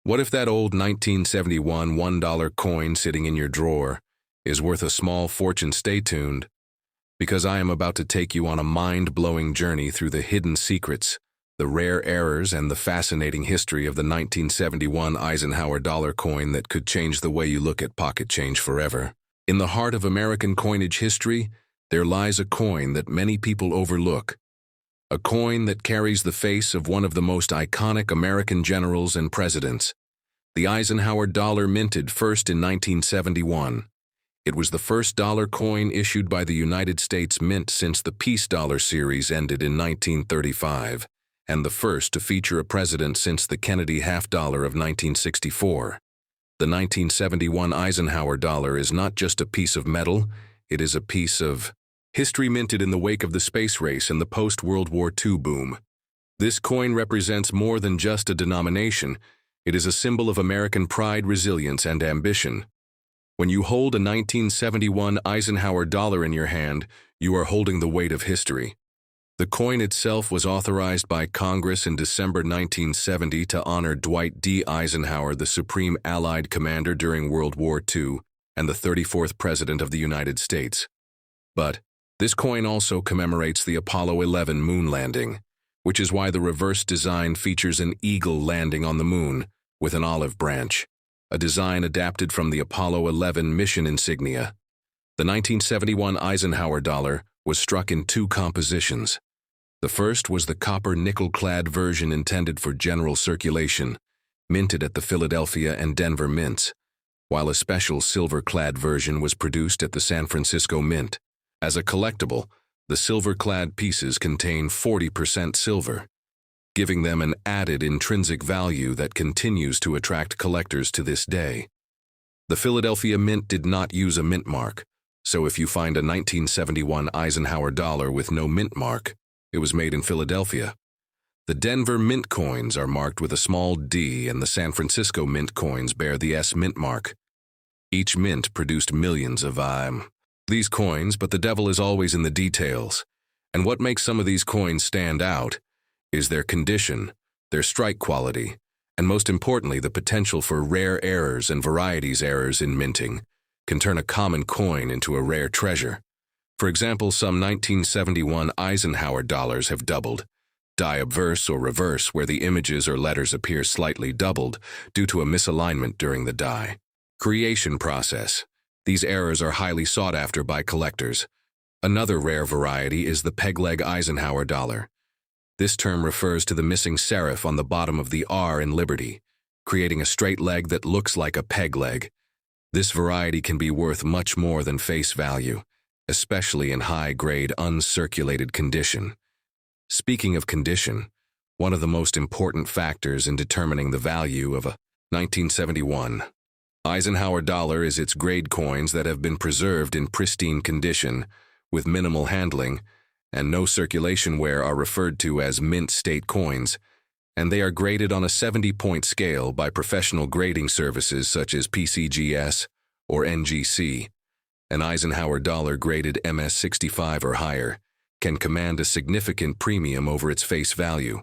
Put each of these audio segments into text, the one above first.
What if that old 1971 $1 coin sitting in your drawer is worth a small fortune? Stay tuned, because I am about to take you on a mind-blowing journey through the hidden secrets, the rare errors, and the fascinating history of the 1971 Eisenhower dollar coin that could change the way you look at pocket change forever. In the heart of American coinage history, there lies a coin that many people overlook. A coin that carries the face of one of the most iconic American generals and presidents. The Eisenhower dollar minted first in 1971. It was the first dollar coin issued by the United States Mint since the Peace Dollar series ended in 1935, and the first to feature a president since the Kennedy half dollar of 1964. The 1971 Eisenhower dollar is not just a piece of metal, it is a piece of history minted in the wake of the space race and the post-World War II boom. This coin represents more than just a denomination. It is a symbol of American pride, resilience, and ambition. When you hold a 1971 Eisenhower dollar in your hand, you are holding the weight of history. The coin itself was authorized by Congress in December 1970 to honor Dwight D. Eisenhower, the Supreme Allied Commander during World War II and the 34th President of the United States. But this coin also commemorates the Apollo 11 moon landing, which is why the reverse design features an eagle landing on the moon with an olive branch, a design adapted from the Apollo 11 mission insignia. The 1971 Eisenhower dollar was struck in two compositions. The first was the copper nickel-clad version intended for general circulation, minted at the Philadelphia and Denver mints, while a special silver-clad version was produced at the San Francisco Mint. As a collectible, the silver-clad pieces contain 40% silver, giving them an added intrinsic value that continues to attract collectors to this day. The Philadelphia Mint did not use a mint mark, so if you find a 1971 Eisenhower dollar with no mint mark, it was made in Philadelphia. The Denver Mint coins are marked with a small D, and the San Francisco Mint coins bear the S mint mark. Each mint produced millions of these coins, but the devil is always in the details. And what makes some of these coins stand out is their condition, their strike quality, and most importantly, the potential for rare errors and varieties. Errors in minting can turn a common coin into a rare treasure. For example, some 1971 Eisenhower dollars have doubled, die obverse or reverse, where the images or letters appear slightly doubled due to a misalignment during the die creation process. These errors are highly sought after by collectors. Another rare variety is the peg-leg Eisenhower dollar. This term refers to the missing serif on the bottom of the R in Liberty, creating a straight leg that looks like a peg leg. This variety can be worth much more than face value, especially in high-grade uncirculated condition. Speaking of condition, one of the most important factors in determining the value of a 1971 Eisenhower dollar is its grade coins that have been preserved in pristine condition, with minimal handling, and no circulation wear are referred to as mint state coins, and they are graded on a 70-point scale by professional grading services such as PCGS or NGC. An Eisenhower dollar graded MS-65 or higher can command a significant premium over its face value,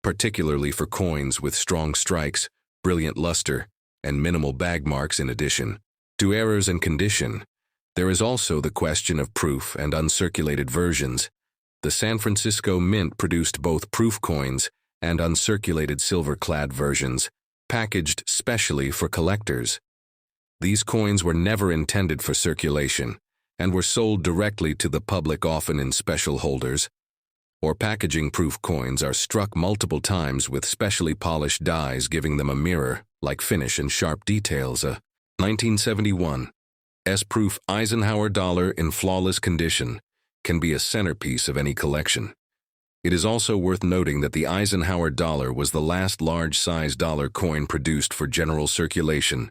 particularly for coins with strong strikes, brilliant luster, and minimal bag marks. In addition to errors and condition, there is also the question of proof and uncirculated versions. The San Francisco Mint produced both proof coins and uncirculated silver-clad versions, packaged specially for collectors. These coins were never intended for circulation and were sold directly to the public, often in special holders or packaging. Proof coins are struck multiple times with specially polished dies, giving them a mirror-like finish and sharp details. A 1971 S-proof Eisenhower dollar in flawless condition can be a centerpiece of any collection. It is also worth noting that the Eisenhower dollar was the last large-size dollar coin produced for general circulation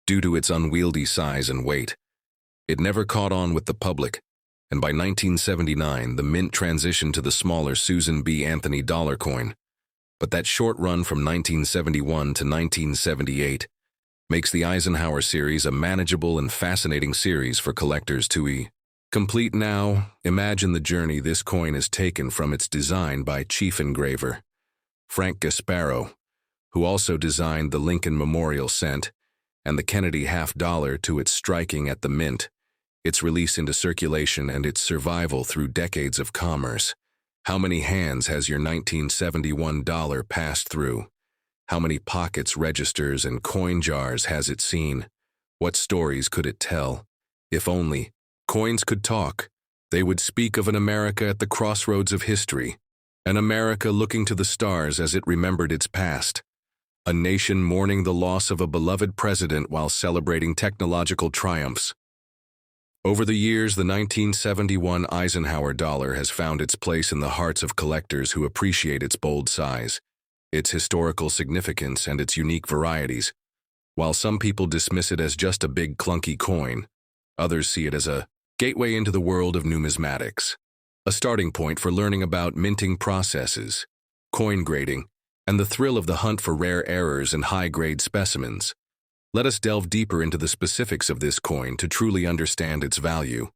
due to its unwieldy size and weight. It never caught on with the public, and by 1979 the Mint transitioned to the smaller Susan B. Anthony dollar coin. But that short run from 1971 to 1978 makes the Eisenhower series a manageable and fascinating series for collectors to complete. Now, imagine the journey this coin has taken from its design by chief engraver Frank Gasparo, who also designed the Lincoln Memorial Cent and the Kennedy half-dollar to its striking at the mint, its release into circulation and its survival through decades of commerce. How many hands has your 1971 dollar passed through? How many pockets, registers, and coin jars has it seen? What stories could it tell? If only coins could talk, they would speak of an America at the crossroads of history, an America looking to the stars as it remembered its past, a nation mourning the loss of a beloved president while celebrating technological triumphs. Over the years, the 1971 Eisenhower dollar has found its place in the hearts of collectors who appreciate its bold size, its historical significance, and its unique varieties. While some people dismiss it as just a big clunky coin, others see it as a gateway into the world of numismatics, a starting point for learning about minting processes, coin grading, and the thrill of the hunt for rare errors and high-grade specimens. Let us delve deeper into the specifics of this coin to truly understand its value.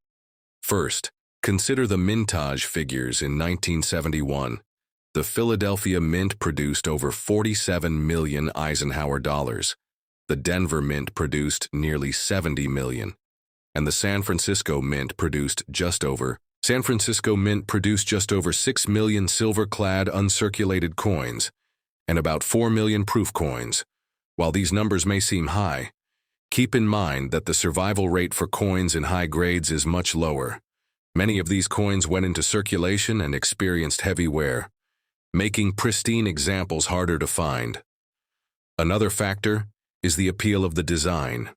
First, consider the Mintage figures in 1971. The Philadelphia Mint produced over 47 million Eisenhower dollars. The Denver Mint produced nearly 70 million. And the San Francisco Mint produced just over 6 million silver-clad uncirculated coins and about 4 million proof coins. While these numbers may seem high, keep in mind that the survival rate for coins in high grades is much lower. Many of these coins went into circulation and experienced heavy wear, making pristine examples harder to find. Another factor is the appeal of the design.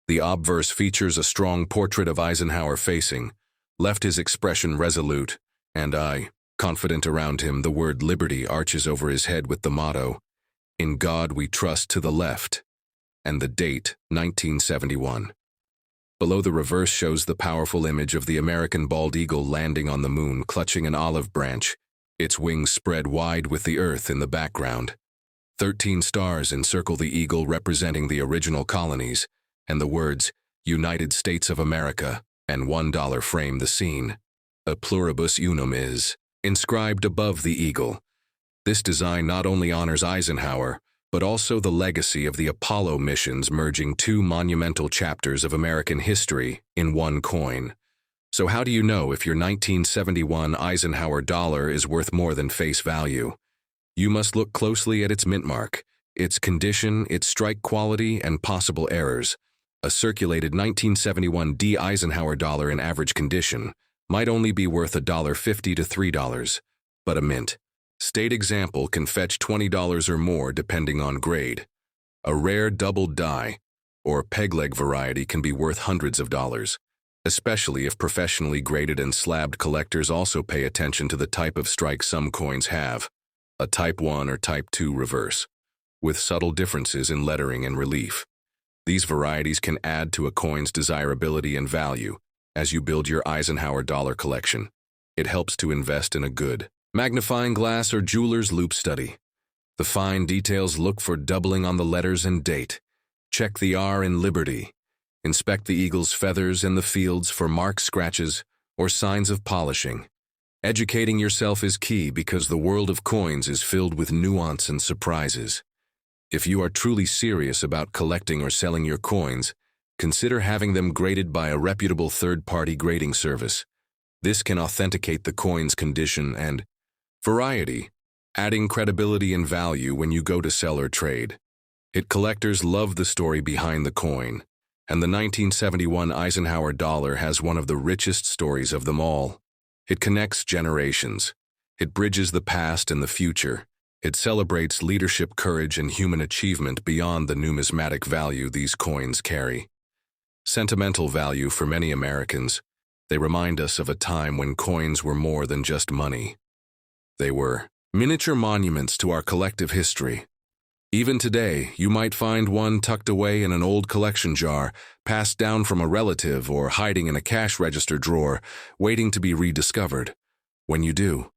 The obverse features a strong portrait of Eisenhower facing, left his expression resolute, and confident around him. The word liberty arches over his head with the motto, "In God we trust," to the left, and the date, 1971. Below, the reverse shows the powerful image of the American bald eagle landing on the moon, clutching an olive branch, its wings spread wide with the earth in the background. 13 stars encircle the eagle, representing the original colonies, and the words, "United States of America," and $1 frame the scene. A pluribus unum is inscribed above the eagle. This design not only honors Eisenhower, but also the legacy of the Apollo missions, merging two monumental chapters of American history in one coin. So how do you know if your 1971 Eisenhower dollar is worth more than face value? You must look closely at its mint mark, its condition, its strike quality, and possible errors. A circulated 1971 D Eisenhower dollar in average condition might only be worth $1.50 to $3, but a mint state example can fetch $20 or more depending on grade. A rare double die or pegleg variety can be worth hundreds of dollars, especially if professionally graded and slabbed. Collectors also pay attention to the type of strike some coins have, a Type 1 or Type 2 reverse, with subtle differences in lettering and relief. These varieties can add to a coin's desirability and value as you build your Eisenhower dollar collection. It helps to invest in a good magnifying glass or jeweler's loupe study. The fine details: look for doubling on the letters and date. Check the R in Liberty. Inspect the eagle's feathers and the fields for marks, scratches, or signs of polishing. Educating yourself is key because the world of coins is filled with nuance and surprises. If you are truly serious about collecting or selling your coins, consider having them graded by a reputable third-party grading service. This can authenticate the coin's condition and variety, adding credibility and value when you go to sell or trade. Collectors love the story behind the coin, and the 1971 Eisenhower dollar has one of the richest stories of them all. It connects generations. It bridges the past and the future. It celebrates leadership, courage, and human achievement beyond the numismatic value these coins carry. Sentimental value for many Americans. They remind us of a time when coins were more than just money. They were miniature monuments to our collective history. Even today, you might find one tucked away in an old collection jar, passed down from a relative, or hiding in a cash register drawer, waiting to be rediscovered. When you do,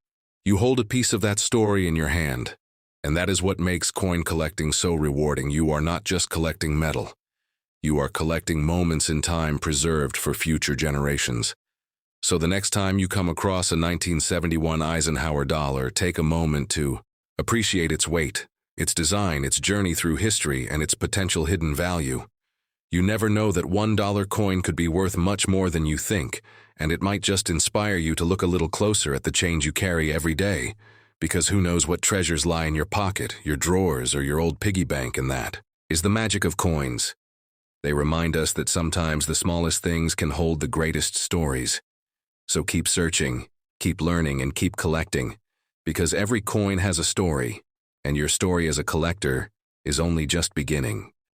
you hold a piece of that story in your hand. And that is what makes coin collecting so rewarding. You are not just collecting metal. You are collecting moments in time preserved for future generations. So the next time you come across a 1971 Eisenhower dollar, take a moment to appreciate its weight, its design, its journey through history, and its potential hidden value. You never know that $1 coin could be worth much more than you think, and it might just inspire you to look a little closer at the change you carry every day, because who knows what treasures lie in your pocket, your drawers, or your old piggy bank, and that is the magic of coins. They remind us that sometimes the smallest things can hold the greatest stories. So keep searching, keep learning, and keep collecting, because every coin has a story, and your story as a collector is only just beginning.